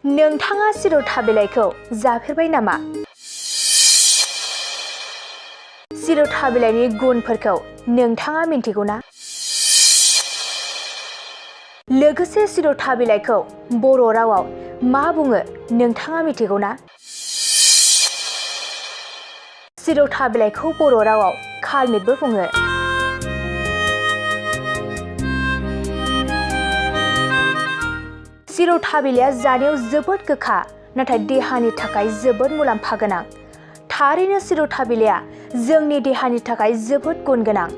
नोंथाङा चिरता बिलाइखौ जाफेरबाय नामा? चिरता बिलाइनि गुनफोरखौ नोंथाङा मिन्थिगौ ना? लोगोसे चिरता बिलाइखौ बर' रावाव मा बुङो नोंथाङा मिथिगौ ना? चिरता बिलाइखौ बर' रावाव खालमिटबो बुङो। चिरता बिलाइया जानायाव जोबोद गोखा, नाथाय देहानि थाखाय जोबोद मुलाम्फा गोनां। थारैनो चिरता बिलाइया जोंनि देहानि थाखाय जोबोद गुन गोनां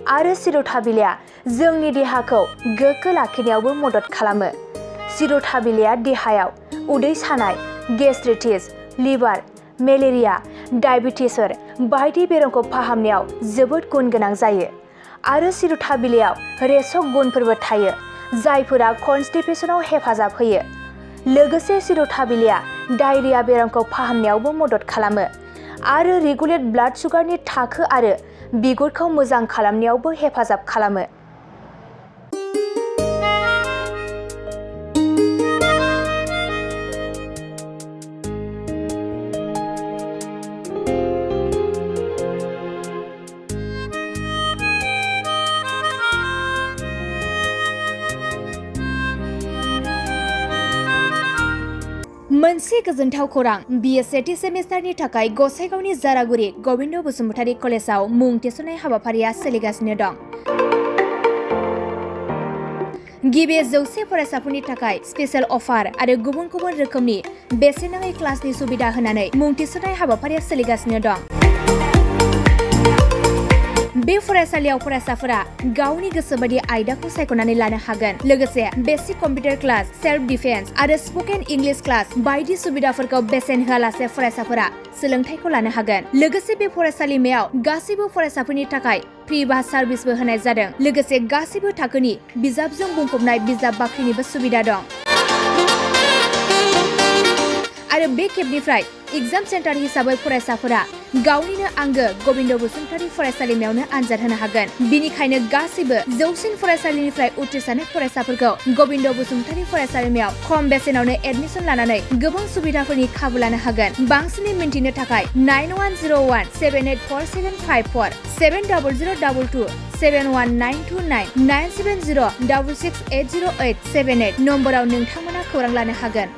आरो चिरता बिलाइया जोंनि देहाखौ गोग्गो लाखिनायावबो मदद खालामो। चिरता बिलाइया देहायाव उदै सानाय, गेस्ट्राइटिस, लिभार, मेलेरिया, डायबिटिसफोर बायदि बेरामखौ फाहामनायाव जोबोद गुन गोनां जायो आरो चिरता बिलाइयाव रेचक गुनफोरबो थायो, जायफोरा कनस्टिपेशनाव हेफाजाब होयो। लोगोसे चिरता बिलाइया डायरिया बेरामखौ फाहामनायावबो मदद खालामो आरो रेगुलेट ब्लाड सुगारनि थाखो आरो बिगुरखौ मोजां खालामनायावबो हेफाजाब खालामो। मोनसे गोजोनथाव खौरां, बिए सेथि सेमिस्टारनि थाखाय गसाइगावनि जारागुरि गबिन्द बसुमतारी कलेजाव मुं थिसननाय हाबाफारिया सोलिगासिनो दं। गिबि 100 फरायसाफोरनि थाखाय स्पेशेल अफार आरो गुबुन गुबुन रोखोमनि बेसेन नाङै क्लासनि सुबिदा होनानै मुं थिसननाय हाबाफारिया सोलिगासिनो दं। बे फरायसालियाव फरायसाफोरा गावनि गोसो बायदि आयदाखौ सायख'नानै लानो हागोन। लोगोसे basic computer class, self defence आरो स्पकेन इंलिश क्लास बायदि सुबिदाफोरखौ बेसेन होआलासे फरायसाफोरा सोलोंथाइखौ लानो हागोन। लोगोसे बे फरायसालिमायाव गासैबो फरायसाफोरनि थाखाय फ्रि बास सार्भिसबो होनाय जादों। लोगोसे गासैबो थाखोनि बिजाबजों बुंफबनाय बिजाब बाख्रिनिबो सुबिदा दं। आरो बे खेबनिफ्राय एग्जाम सेन्टार हिसाबै फरायसाफोरा गावनिनो आंगो गबिन्द बसुमतारी फरायसालिमायावनो आनजाद होनो हागोन। बिनिखायनो गासैबो जौसिन फरायसालिनिफ्राय उथ्रिसारनाय फरायसाफोरखौ गबिन्द बसुमतारी फरायसालिमायाव खम बेसेनावनो एडमिसन लानानै गोबां सुबिदाफोरनि खाबु लानो हागोन। बांसिनै मिन्थिनो थाखाय 9101 784754 7002 71929 970 66808878 नम्बराव नोंथांमोना खौरां लानो हागोन।